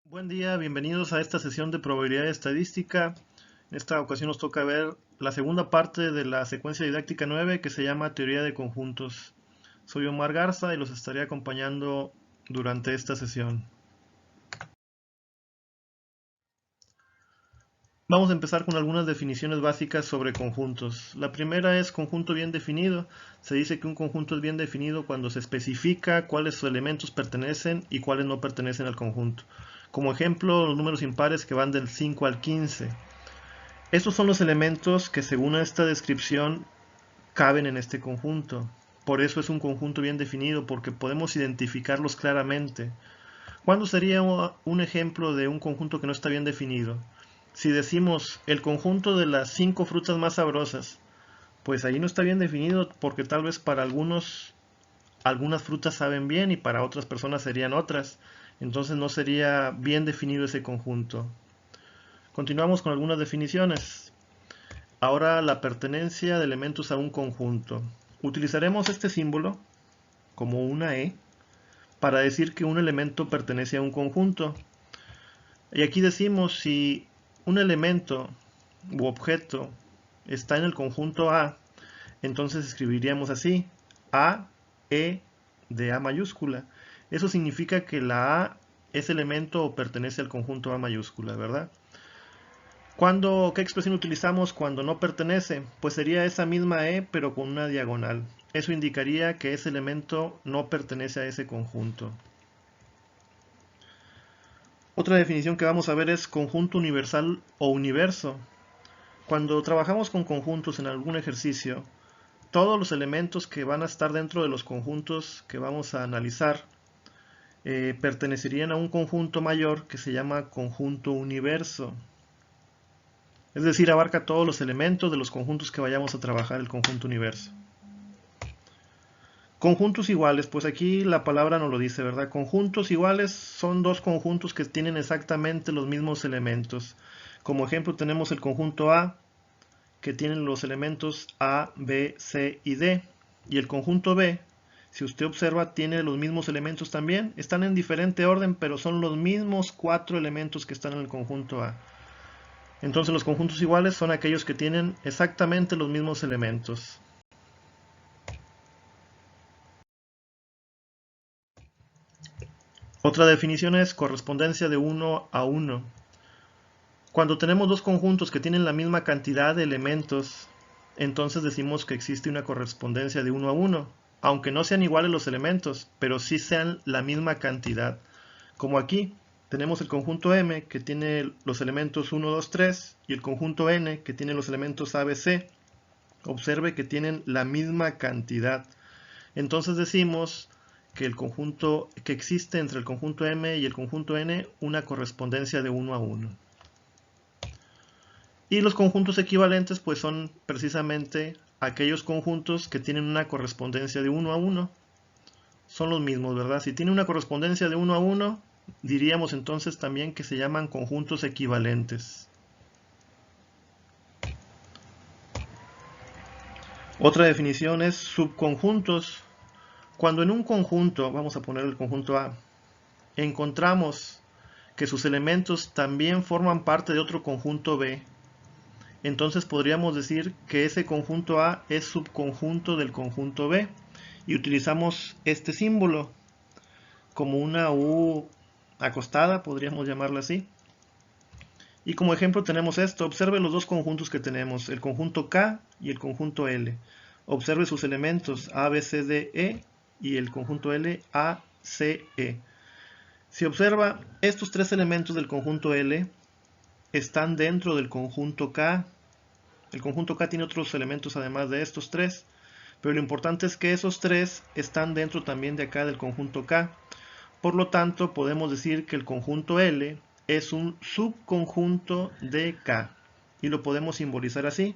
Buen día, bienvenidos a esta sesión de probabilidad estadística. En esta ocasión nos toca ver la segunda parte de la secuencia didáctica 9 que se llama teoría de conjuntos. Soy Omar Garza y los estaré acompañando durante esta sesión. Vamos a empezar con algunas definiciones básicas sobre conjuntos. La primera es conjunto bien definido. Se dice que un conjunto es bien definido cuando se especifica cuáles elementos pertenecen y cuáles no pertenecen al conjunto. Como ejemplo, los números impares que van del 5 al 15. Estos son los elementos que según esta descripción caben en este conjunto. Por eso es un conjunto bien definido, porque podemos identificarlos claramente. ¿Cuándo sería un ejemplo de un conjunto que no está bien definido? Si decimos el conjunto de las 5 frutas más sabrosas, pues ahí no está bien definido porque tal vez para algunas frutas saben bien y para otras personas serían otras. Entonces no sería bien definido ese conjunto. Continuamos con algunas definiciones. Ahora la pertenencia de elementos a un conjunto. Utilizaremos este símbolo como una E para decir que un elemento pertenece a un conjunto. Y aquí decimos si un elemento u objeto está en el conjunto A, entonces escribiríamos así, A, E de A mayúscula. Eso significa que la A es elemento o pertenece al conjunto A mayúscula, ¿verdad? ¿Qué expresión utilizamos cuando no pertenece? Pues sería esa misma E, pero con una diagonal. Eso indicaría que ese elemento no pertenece a ese conjunto. Otra definición que vamos a ver es conjunto universal o universo. Cuando trabajamos con conjuntos en algún ejercicio, todos los elementos que van a estar dentro de los conjuntos que vamos a analizar pertenecerían a un conjunto mayor que se llama conjunto universo. Es decir, abarca todos los elementos de los conjuntos que vayamos a trabajar el conjunto universo. Conjuntos iguales, pues aquí la palabra nos lo dice, ¿verdad? Conjuntos iguales son dos conjuntos que tienen exactamente los mismos elementos. Como ejemplo tenemos el conjunto A, que tiene los elementos A, B, C y D. Y el conjunto B, si usted observa, tiene los mismos elementos también. Están en diferente orden, pero son los mismos 4 elementos que están en el conjunto A. Entonces los conjuntos iguales son aquellos que tienen exactamente los mismos elementos. Otra definición es correspondencia de 1 a 1. Cuando tenemos dos conjuntos que tienen la misma cantidad de elementos, entonces decimos que existe una correspondencia de 1 a 1, aunque no sean iguales los elementos, pero sí sean la misma cantidad. Como aquí, tenemos el conjunto M que tiene los elementos 1, 2, 3 y el conjunto N que tiene los elementos A, B, C. Observe que tienen la misma cantidad. Entonces decimos que existe entre el conjunto M y el conjunto N una correspondencia de 1 a 1. Y los conjuntos equivalentes pues son precisamente aquellos conjuntos que tienen una correspondencia de 1 a 1. Son los mismos, ¿verdad? Si tiene una correspondencia de 1 a 1, diríamos entonces también que se llaman conjuntos equivalentes. Otra definición es subconjuntos. Cuando en un conjunto, vamos a poner el conjunto A, encontramos que sus elementos también forman parte de otro conjunto B, entonces podríamos decir que ese conjunto A es subconjunto del conjunto B y utilizamos este símbolo como una U acostada, podríamos llamarla así. Y como ejemplo tenemos esto, observe los dos conjuntos que tenemos, el conjunto K y el conjunto L. Observe sus elementos A, B, C, D, E y el conjunto L, A, C, E. Si observa, estos tres elementos del conjunto L están dentro del conjunto K. El conjunto K tiene otros elementos además de estos tres, pero lo importante es que esos tres están dentro también de acá del conjunto K. Por lo tanto, podemos decir que el conjunto L es un subconjunto de K. Y lo podemos simbolizar así.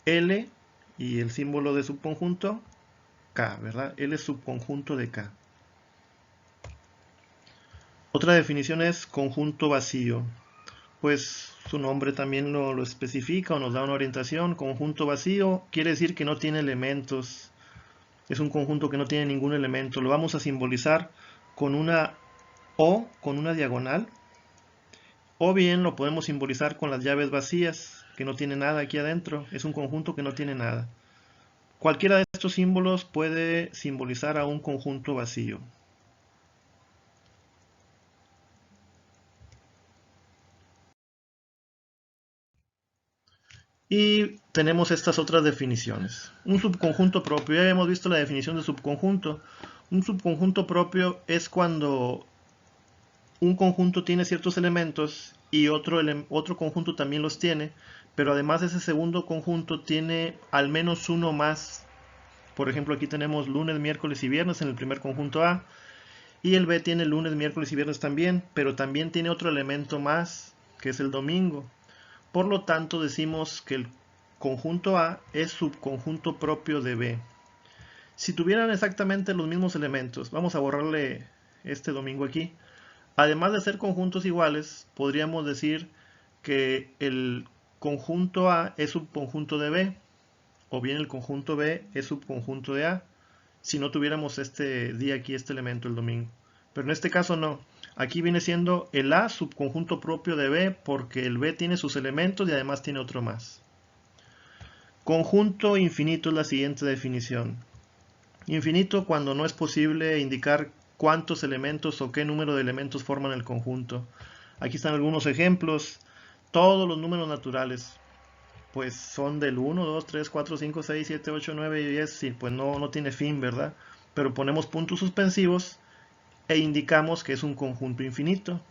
L y el símbolo de subconjunto, K, ¿verdad? L es subconjunto de K. Otra definición es conjunto vacío. Pues su nombre también lo especifica o nos da una orientación. Conjunto vacío quiere decir que no tiene elementos. Es un conjunto que no tiene ningún elemento. Lo vamos a simbolizar con una O, con una diagonal. O bien lo podemos simbolizar con las llaves vacías, que no tiene nada aquí adentro. Es un conjunto que no tiene nada. Cualquiera de estos símbolos puede simbolizar a un conjunto vacío. Y tenemos estas otras definiciones. Un subconjunto propio. Ya hemos visto la definición de subconjunto. Un subconjunto propio es cuando un conjunto tiene ciertos elementos y otro conjunto también los tiene, pero además ese segundo conjunto tiene al menos uno más. Por ejemplo, aquí tenemos lunes, miércoles y viernes en el primer conjunto A, y el B tiene lunes, miércoles y viernes también, pero también tiene otro elemento más, que es el domingo. Por lo tanto, decimos que el conjunto A es subconjunto propio de B. Si tuvieran exactamente los mismos elementos, vamos a borrarle este domingo aquí. Además de ser conjuntos iguales, podríamos decir que el conjunto A es subconjunto de B, o bien el conjunto B es subconjunto de A, si no tuviéramos este día aquí, este elemento, el domingo. Pero en este caso no. Aquí viene siendo el A subconjunto propio de B porque el B tiene sus elementos y además tiene otro más. Conjunto infinito es la siguiente definición. Infinito cuando no es posible indicar cuántos elementos o qué número de elementos forman el conjunto. Aquí están algunos ejemplos. Todos los números naturales pues son del 1, 2, 3, 4, 5, 6, 7, 8, 9 y 10. Sí, pues no tiene fin, ¿verdad? Pero ponemos puntos suspensivos e indicamos que es un conjunto infinito.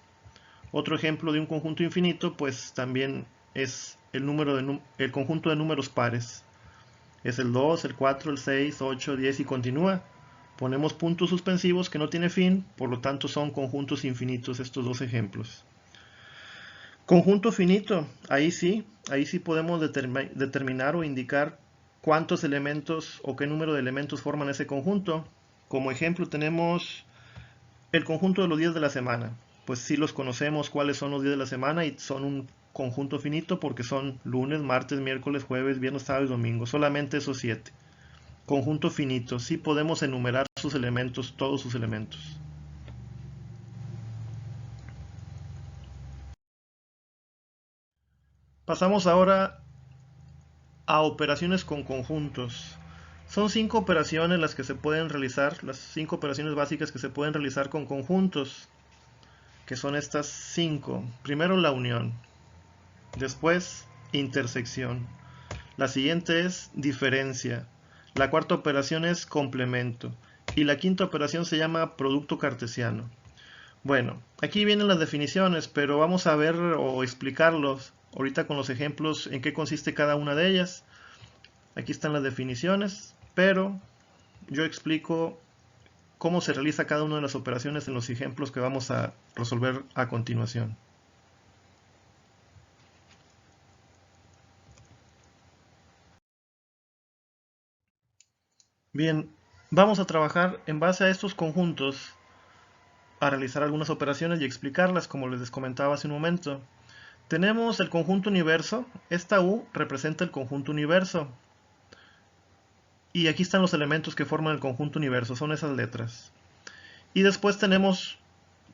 Otro ejemplo de un conjunto infinito pues también es el conjunto de números pares. Es el 2, el 4, el 6, 8, 10 y continúa. Ponemos puntos suspensivos que no tiene fin, por lo tanto son conjuntos infinitos estos dos ejemplos. Conjunto finito, ahí sí podemos determinar o indicar cuántos elementos o qué número de elementos forman ese conjunto. Como ejemplo tenemos el conjunto de los días de la semana. Pues sí los conocemos cuáles son los días de la semana y son un conjunto finito porque son lunes, martes, miércoles, jueves, viernes, sábado y domingo. Solamente esos 7. Conjunto finito, sí podemos enumerar sus elementos, todos sus elementos. Pasamos ahora a operaciones con conjuntos. Son 5 operaciones las que se pueden realizar, las 5 operaciones básicas que se pueden realizar con conjuntos, que son estas 5. Primero la unión, después intersección. La siguiente es diferencia. La cuarta operación es complemento. Y la quinta operación se llama producto cartesiano. Bueno, aquí vienen las definiciones, pero vamos a ver o explicarlos ahorita con los ejemplos en qué consiste cada una de ellas. Aquí están las definiciones, pero yo explico cómo se realiza cada una de las operaciones en los ejemplos que vamos a resolver a continuación. Bien, vamos a trabajar en base a estos conjuntos a realizar algunas operaciones y explicarlas como les comentaba hace un momento. Tenemos el conjunto universo. Esta U representa el conjunto universo. Y aquí están los elementos que forman el conjunto universo, son esas letras. Y después tenemos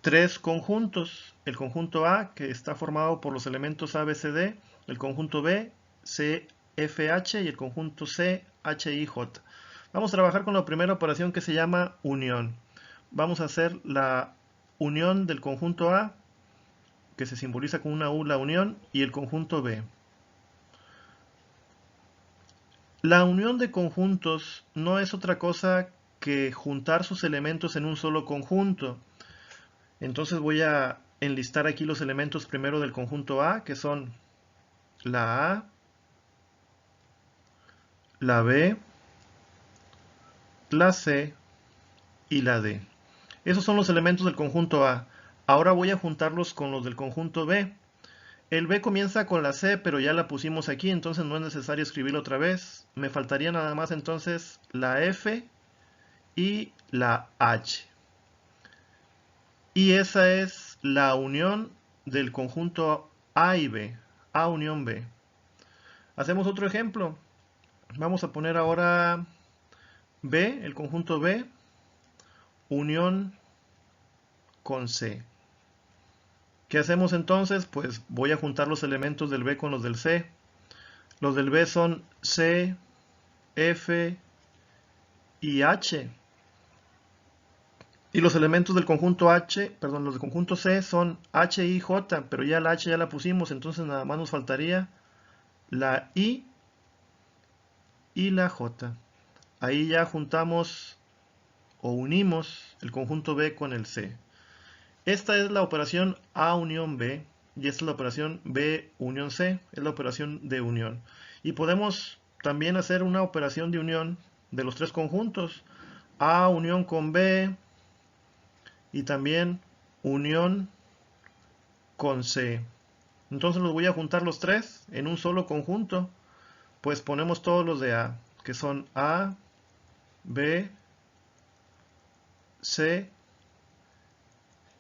3 conjuntos. El conjunto A, que está formado por los elementos A, B, C, D. El conjunto B, C, F, H. Y el conjunto C, H, I, J. Vamos a trabajar con la primera operación que se llama unión. Vamos a hacer la unión del conjunto A, que se simboliza con una U, la unión, y el conjunto B. La unión de conjuntos no es otra cosa que juntar sus elementos en un solo conjunto. Entonces voy a enlistar aquí los elementos primero del conjunto A, que son la A, la B, la C y la D. Esos son los elementos del conjunto A. Ahora voy a juntarlos con los del conjunto B. El B comienza con la C, pero ya la pusimos aquí, entonces no es necesario escribirlo otra vez. Me faltaría nada más entonces la F y la H. Y esa es la unión del conjunto A y B, A unión B. Hacemos otro ejemplo. Vamos a poner ahora B, el conjunto B, unión con C. ¿Qué hacemos entonces? Pues voy a juntar los elementos del B con los del C. Los del B son C, F y H. Y los elementos del conjunto los del conjunto C son H, I, J, pero ya la H ya la pusimos, entonces nada más nos faltaría la I y la J. Ahí ya juntamos o unimos el conjunto B con el C. Esta es la operación A unión B y esta es la operación B unión C, es la operación de unión. Y podemos también hacer una operación de unión de los tres conjuntos, A unión con B y también unión con C. Entonces los voy a juntar los tres en un solo conjunto, pues ponemos todos los de A, que son A, B, C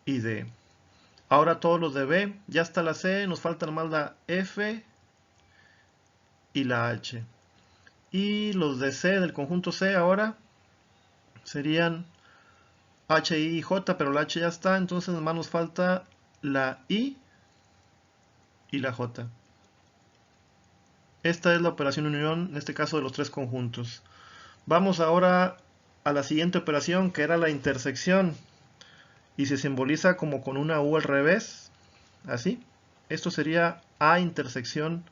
y D. Ahora todos los de B, ya está la C, nos faltan más la F y la H. Y los de C, del conjunto C ahora, serían H, I y J, pero la H ya está, entonces nada más nos falta la I y la J. Esta es la operación unión, en este caso de los tres conjuntos. Vamos ahora a la siguiente operación, que era la intersección. Y se simboliza como con una U al revés, así. Esto sería A intersección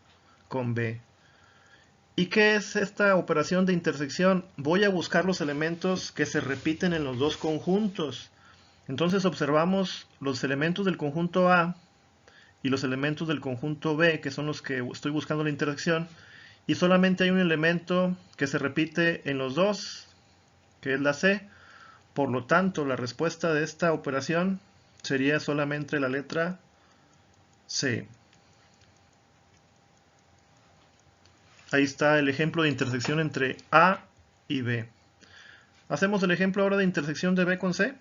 con B. ¿Y qué es esta operación de intersección? Voy a buscar los elementos que se repiten en los dos conjuntos. Entonces observamos los elementos del conjunto A y los elementos del conjunto B, que son los que estoy buscando la intersección, y solamente hay un elemento que se repite en los dos, que es la C. Por lo tanto, la respuesta de esta operación sería solamente la letra C. Ahí está el ejemplo de intersección entre A y B. Hacemos el ejemplo ahora de intersección de B con C.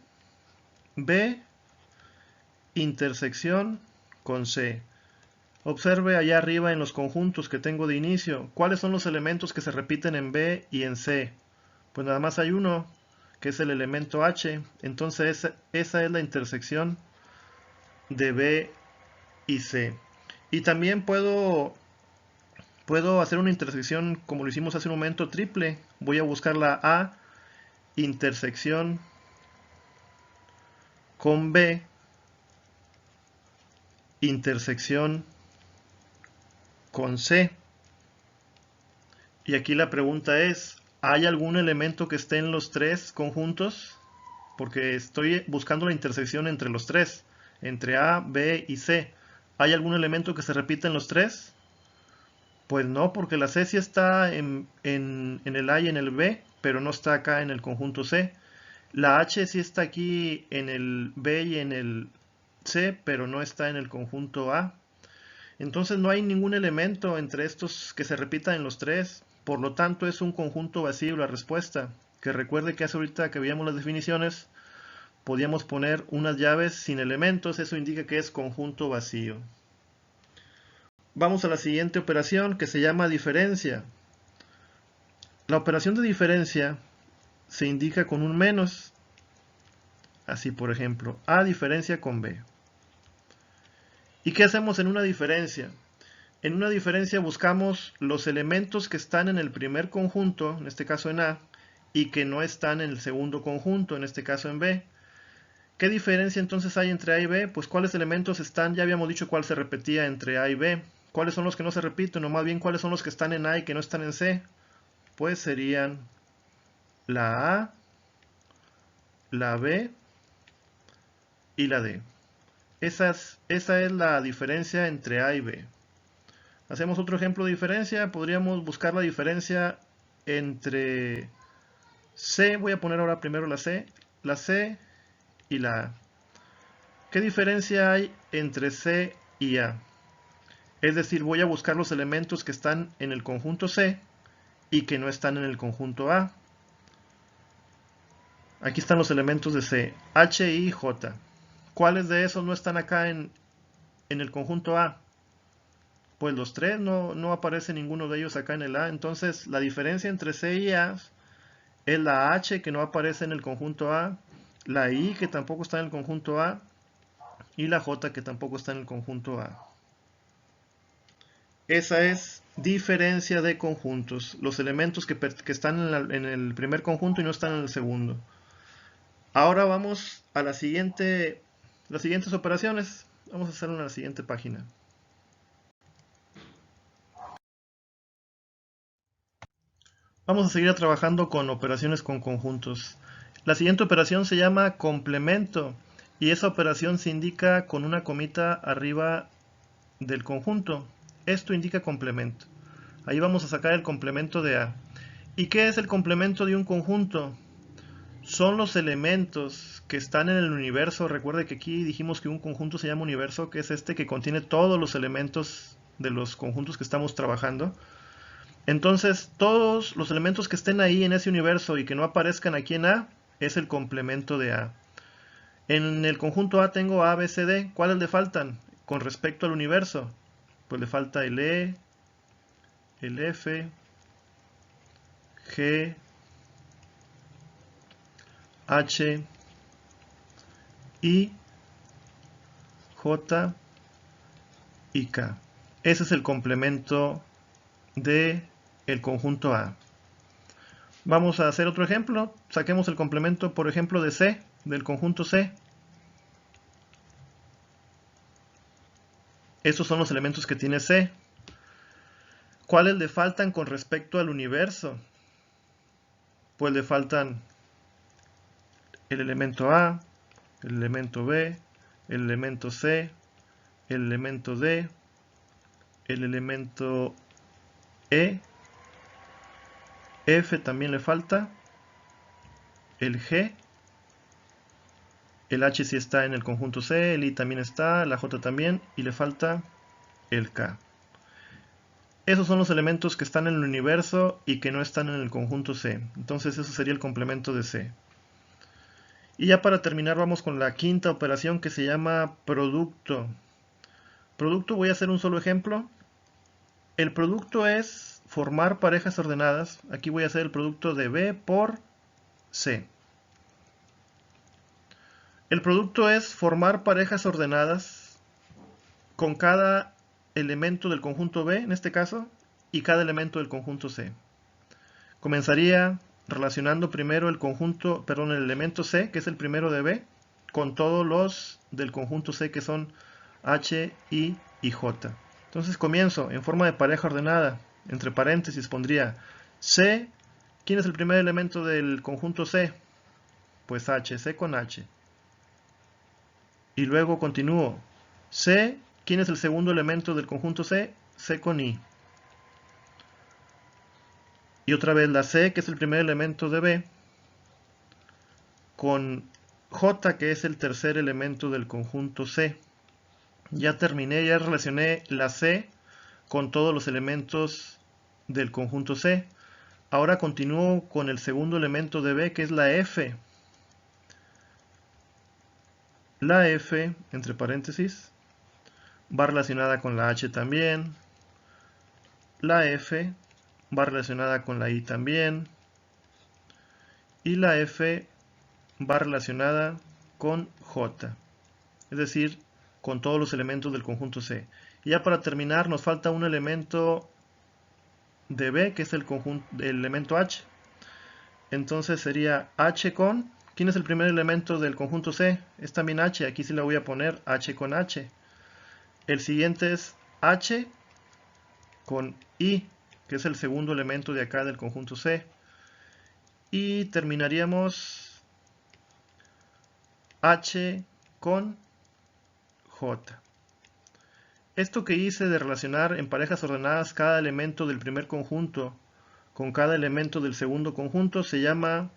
B intersección con C. Observe allá arriba en los conjuntos que tengo de inicio. ¿Cuáles son los elementos que se repiten en B y en C? Pues nada más hay uno, que es el elemento H. Entonces esa es la intersección de B y C. Y también puedo hacer una intersección como lo hicimos hace un momento, triple. Voy a buscar la A intersección con B intersección con C. Y aquí la pregunta es, ¿hay algún elemento que esté en los tres conjuntos? Porque estoy buscando la intersección entre los tres, entre A, B y C. ¿Hay algún elemento que se repita en los tres? Pues no, porque la C sí está en el A y en el B, pero no está acá en el conjunto C. La H sí está aquí en el B y en el C, pero no está en el conjunto A. Entonces no hay ningún elemento entre estos que se repitan en los tres. Por lo tanto es un conjunto vacío la respuesta. Que recuerde que hace ahorita que veíamos las definiciones, podíamos poner unas llaves sin elementos. Eso indica que es conjunto vacío. Vamos a la siguiente operación que se llama diferencia. La operación de diferencia se indica con un menos. Así por ejemplo, A diferencia con B. ¿Y qué hacemos en una diferencia? En una diferencia buscamos los elementos que están en el primer conjunto, en este caso en A, y que no están en el segundo conjunto, en este caso en B. ¿Qué diferencia entonces hay entre A y B? Pues cuáles elementos están, ya habíamos dicho cuál se repetía entre A y B. ¿Cuáles son los que no se repiten? O más bien, ¿cuáles son los que están en A y que no están en C? Pues serían la A, la B y la D. Esa es la diferencia entre A y B. Hacemos otro ejemplo de diferencia. Podríamos buscar la diferencia entre C. Voy a poner ahora primero la C y la A. ¿Qué diferencia hay entre C y A? Es decir, voy a buscar los elementos que están en el conjunto C y que no están en el conjunto A. Aquí están los elementos de C, H, I, J. ¿Cuáles de esos no están acá en el conjunto A? Pues los tres, no aparece ninguno de ellos acá en el A. Entonces la diferencia entre C y A es la H que no aparece en el conjunto A, la I que tampoco está en el conjunto A y la J que tampoco está en el conjunto A. Esa es diferencia de conjuntos, los elementos que están en el primer conjunto y no están en el segundo. Ahora vamos a las siguientes operaciones. Vamos a hacerlo en la siguiente página. Vamos a seguir trabajando con operaciones con conjuntos. La siguiente operación se llama complemento y esa operación se indica con una comita arriba del conjunto. Esto indica complemento. Ahí vamos a sacar el complemento de A. ¿Y qué es el complemento de un conjunto? Son los elementos que están en el universo. Recuerde que aquí dijimos que un conjunto se llama universo, que es este que contiene todos los elementos de los conjuntos que estamos trabajando. Entonces, todos los elementos que estén ahí en ese universo y que no aparezcan aquí en A, es el complemento de A. En el conjunto A tengo A, B, C, D. ¿Cuáles le faltan con respecto al universo? Pues le falta el E, el F, G, H, I, J y K. Ese es el complemento de el conjunto A. Vamos a hacer otro ejemplo. Saquemos el complemento, por ejemplo, de C, del conjunto C. Estos son los elementos que tiene C. ¿Cuáles le faltan con respecto al universo? Pues le faltan el elemento A, el elemento B, el elemento C, el elemento D, el elemento E, F también le falta, el G, el H sí está en el conjunto C, el I también está, la J también, y le falta el K. Esos son los elementos que están en el universo y que no están en el conjunto C. Entonces eso sería el complemento de C. Y ya para terminar vamos con la quinta operación que se llama producto. Producto, voy a hacer un solo ejemplo. El producto es formar parejas ordenadas. Aquí voy a hacer el producto de B por C. El producto es formar parejas ordenadas con cada elemento del conjunto B, en este caso, y cada elemento del conjunto C. Comenzaría relacionando primero el elemento C, que es el primero de B, con todos los del conjunto C, que son H, I y J. Entonces comienzo en forma de pareja ordenada. Entre paréntesis pondría C. ¿Quién es el primer elemento del conjunto C? Pues H, C con H. Y luego continúo. C. ¿Quién es el segundo elemento del conjunto C? C con I. Y otra vez la C, que es el primer elemento de B, con J, que es el tercer elemento del conjunto C. Ya terminé, ya relacioné la C con todos los elementos del conjunto C. Ahora continúo con el segundo elemento de B, que es la F. La F, entre paréntesis, va relacionada con la H también. La F va relacionada con la I también. Y la F va relacionada con J. Es decir, con todos los elementos del conjunto C. Y ya para terminar nos falta un elemento de B, que es el elemento H. Entonces sería H con... ¿Quién es el primer elemento del conjunto C? Es también H. Aquí sí la voy a poner H con H. El siguiente es H con I, que es el segundo elemento de acá del conjunto C. Y terminaríamos H con J. Esto que hice de relacionar en parejas ordenadas cada elemento del primer conjunto con cada elemento del segundo conjunto se llama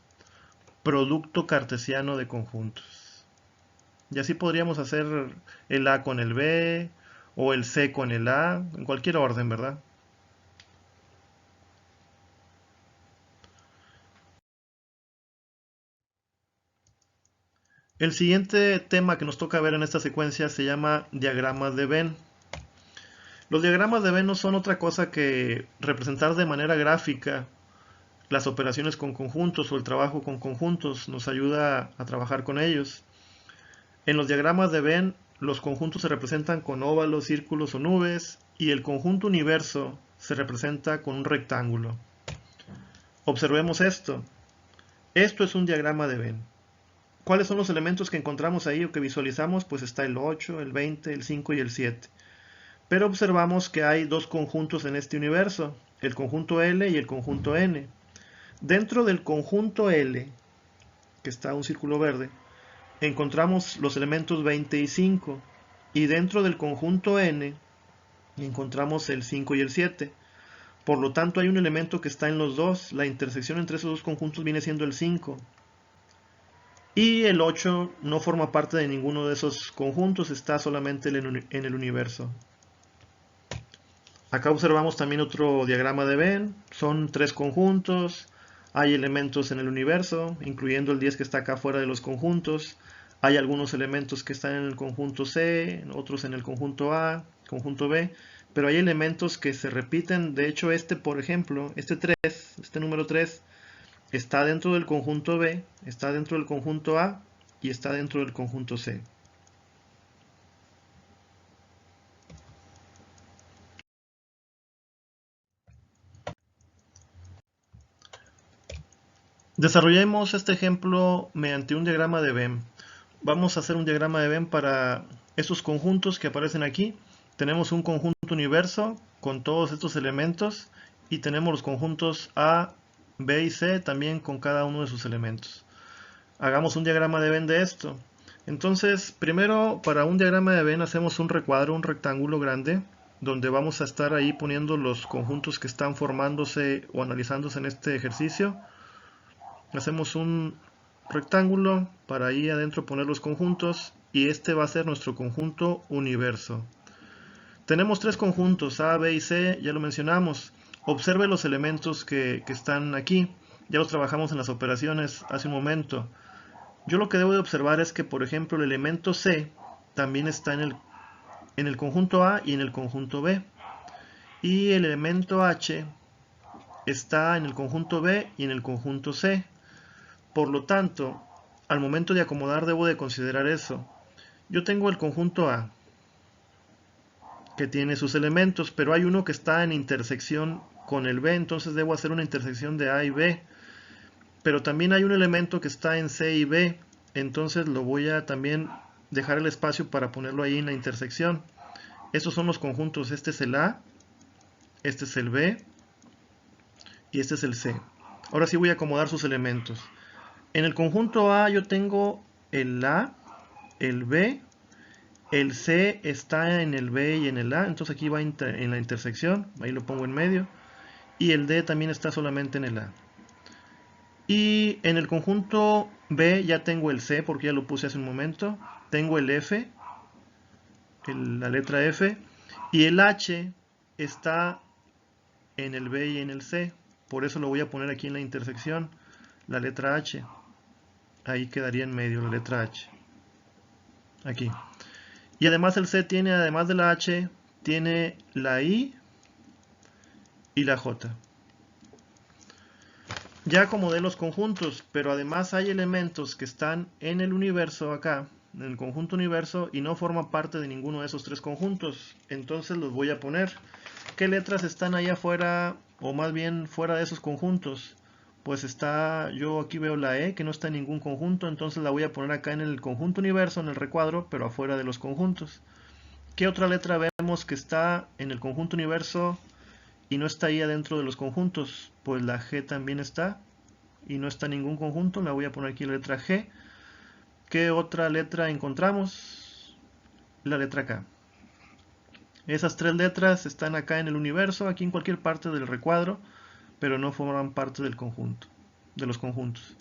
producto cartesiano de conjuntos. Y así podríamos hacer el A con el B o el C con el A, en cualquier orden, ¿verdad? El siguiente tema que nos toca ver en esta secuencia se llama diagramas de Venn. Los diagramas de Venn no son otra cosa que representar de manera gráfica las operaciones con conjuntos o el trabajo con conjuntos. Nos ayuda a trabajar con ellos. En los diagramas de Venn los conjuntos se representan con óvalos, círculos o nubes, y el conjunto universo se representa con un rectángulo. Observemos esto. Esto es un diagrama de Venn. ¿Cuáles son los elementos que encontramos ahí o que visualizamos? Pues está el 8, el 20, el 5 y el 7. Pero observamos que hay dos conjuntos en este universo, el conjunto L y el conjunto N. Dentro del conjunto L, que está un círculo verde, encontramos los elementos 20 y 5. Y dentro del conjunto N encontramos el 5 y el 7. Por lo tanto, hay un elemento que está en los dos. La intersección entre esos dos conjuntos viene siendo el 5. Y el 8 no forma parte de ninguno de esos conjuntos, está solamente en el universo. Acá observamos también otro diagrama de Venn. Son tres conjuntos. Hay elementos en el universo, incluyendo el 10 que está acá fuera de los conjuntos. Hay algunos elementos que están en el conjunto C, otros en el conjunto A, conjunto B. Pero hay elementos que se repiten. De hecho, por ejemplo, este número 3, está dentro del conjunto B, está dentro del conjunto A y está dentro del conjunto C. Desarrollemos este ejemplo mediante un diagrama de Venn. Vamos a hacer un diagrama de Venn para estos conjuntos que aparecen aquí. Tenemos un conjunto universo con todos estos elementos y tenemos los conjuntos A, B y C también con cada uno de sus elementos. Hagamos un diagrama de Venn de esto. Entonces, primero para un diagrama de Venn hacemos un recuadro, un rectángulo grande, donde vamos a estar ahí poniendo los conjuntos que están formándose o analizándose en este ejercicio. Hacemos un rectángulo para ahí adentro poner los conjuntos y este va a ser nuestro conjunto universo. Tenemos tres conjuntos, A, B y C, ya lo mencionamos. Observe los elementos que están aquí. Ya los trabajamos en las operaciones hace un momento. Yo lo que debo de observar es que, por ejemplo, el elemento C también está en el conjunto A y en el conjunto B. Y el elemento H está en el conjunto B y en el conjunto C. Por lo tanto, al momento de acomodar debo de considerar eso. Yo tengo el conjunto A, que tiene sus elementos, pero hay uno que está en intersección con el B, entonces debo hacer una intersección de A y B. Pero también hay un elemento que está en C y B, entonces lo voy a también dejar el espacio para ponerlo ahí en la intersección. Estos son los conjuntos, este es el A, este es el B y este es el C. Ahora sí voy a acomodar sus elementos. En el conjunto A yo tengo el A, el B, el C está en el B y en el A, entonces aquí va en la intersección, ahí lo pongo en medio, y el D también está solamente en el A. Y en el conjunto B ya tengo el C porque ya lo puse hace un momento, tengo el F, la letra F, y el H está en el B y en el C, por eso lo voy a poner aquí en la intersección, la letra H, ahí quedaría en medio la letra H, aquí. Y además el C tiene, además de la H, tiene la I y la J. Ya acomodé los conjuntos, pero además hay elementos que están en el universo acá, en el conjunto universo, y no forman parte de ninguno de esos tres conjuntos. Entonces los voy a poner. ¿Qué letras están ahí afuera, o más bien fuera de esos conjuntos? Pues yo aquí veo la E, que no está en ningún conjunto, entonces la voy a poner acá en el conjunto universo, en el recuadro, pero afuera de los conjuntos. ¿Qué otra letra vemos que está en el conjunto universo y no está ahí adentro de los conjuntos? Pues la G también está y no está en ningún conjunto, la voy a poner aquí la letra G. ¿Qué otra letra encontramos? La letra K. Esas tres letras están acá en el universo, aquí en cualquier parte del recuadro, pero no forman parte del conjunto, de los conjuntos.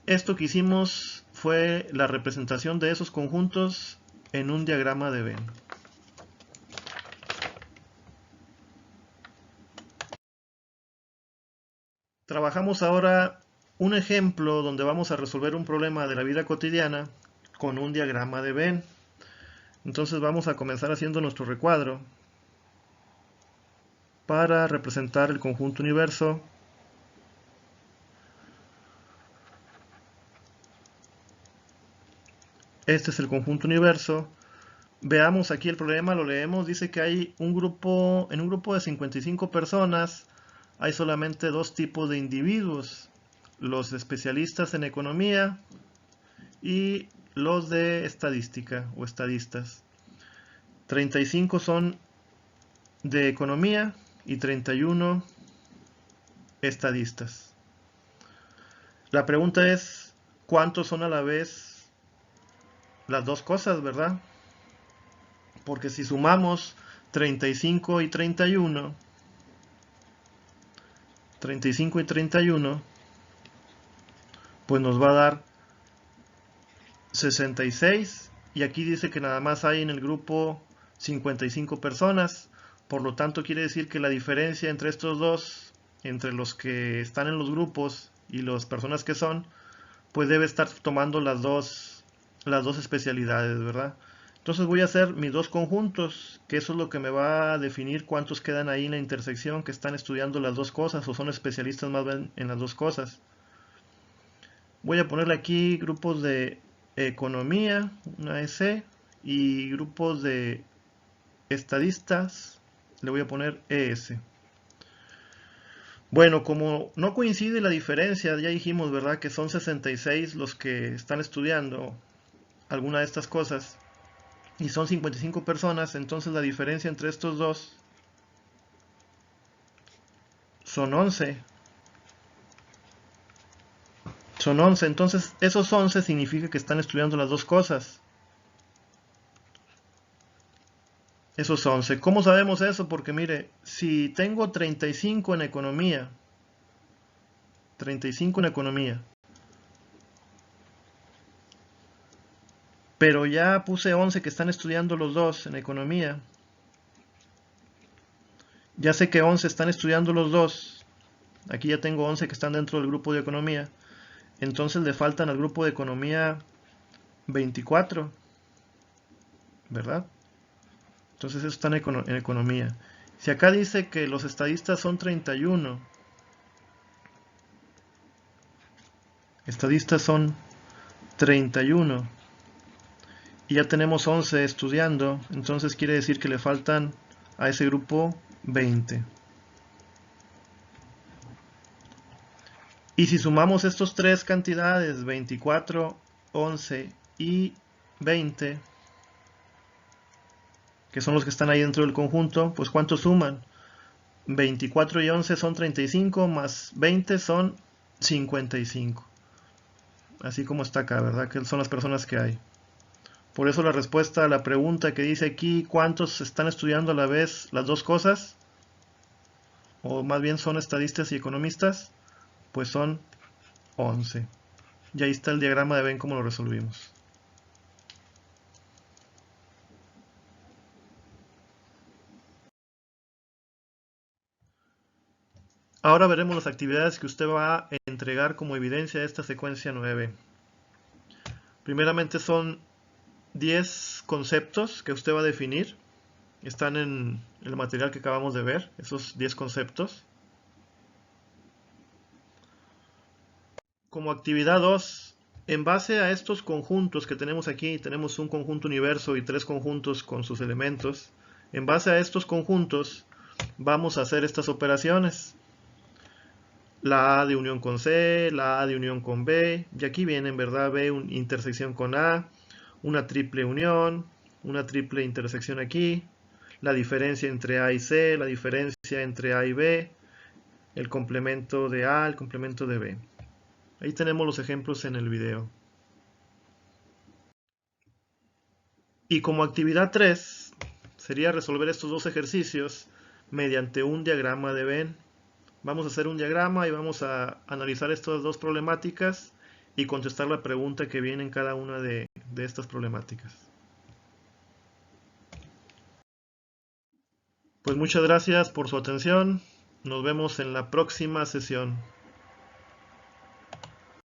Esto que hicimos fue la representación de esos conjuntos en un diagrama de Venn. Trabajamos ahora un ejemplo donde vamos a resolver un problema de la vida cotidiana con un diagrama de Venn. Entonces vamos a comenzar haciendo nuestro recuadro para representar el conjunto universo. Este es el conjunto universo. Veamos aquí el problema, lo leemos, dice que hay en un grupo de 55 personas hay solamente dos tipos de individuos, los especialistas en economía y los de estadística o estadistas. 35 son de economía y 31 estadistas. La pregunta es, ¿cuántos son a la vez las dos cosas, verdad? Porque si sumamos 35 y 31, 35 y 31, pues nos va a dar 66, y aquí dice que nada más hay en el grupo 55 personas, por lo tanto quiere decir que la diferencia entre estos dos, entre los que están en los grupos y las personas que son, pues debe estar tomando las dos especialidades, ¿verdad? Entonces voy a hacer mis dos conjuntos, que eso es lo que me va a definir cuántos quedan ahí en la intersección, que están estudiando las dos cosas o son especialistas más bien en las dos cosas. Voy a ponerle aquí grupos de economía, una EC, y grupos de estadistas, le voy a poner ES. Bueno, como no coincide la diferencia, ya dijimos, ¿verdad? Que son 66 los que están estudiando alguna de estas cosas y son 55 personas, entonces la diferencia entre estos dos son 11. Son 11, entonces esos 11 significa que están estudiando las dos cosas. Esos 11. ¿Cómo sabemos eso? Porque mire, si tengo 35 en economía, 35 en economía, pero ya puse 11 que están estudiando los dos en economía, ya sé que 11 están estudiando los dos, aquí ya tengo 11 que están dentro del grupo de economía, entonces le faltan al grupo de economía 24, ¿verdad? Entonces eso está en economía. Si acá dice que los estadistas son 31, estadistas son 31, y ya tenemos 11 estudiando, entonces quiere decir que le faltan a ese grupo 20. Y si sumamos estas tres cantidades, 24, 11 y 20, que son los que están ahí dentro del conjunto, pues ¿cuántos suman? 24 y 11 son 35, más 20 son 55. Así como está acá, ¿verdad? Que son las personas que hay. Por eso la respuesta a la pregunta que dice aquí, ¿cuántos están estudiando a la vez las dos cosas? O más bien son estadistas y economistas, pues son 11. Y ahí está el diagrama de Venn cómo lo resolvimos. Ahora veremos las actividades que usted va a entregar como evidencia de esta secuencia 9. Primeramente son 10 conceptos que usted va a definir. Están en el material que acabamos de ver, esos 10 conceptos. Como actividad 2, en base a estos conjuntos que tenemos aquí, tenemos un conjunto universo y 3 conjuntos con sus elementos. En base a estos conjuntos vamos a hacer estas operaciones. La A de unión con C, la A de unión con B, y aquí vienen, ¿verdad? B intersección con A, una triple unión, una triple intersección aquí, la diferencia entre A y C, la diferencia entre A y B, el complemento de A, el complemento de B. Ahí tenemos los ejemplos en el video. Y como actividad 3, sería resolver estos dos ejercicios mediante un diagrama de Venn. Vamos a hacer un diagrama y vamos a analizar estas dos problemáticas y contestar la pregunta que viene en cada una de estas problemáticas. Pues muchas gracias por su atención. Nos vemos en la próxima sesión.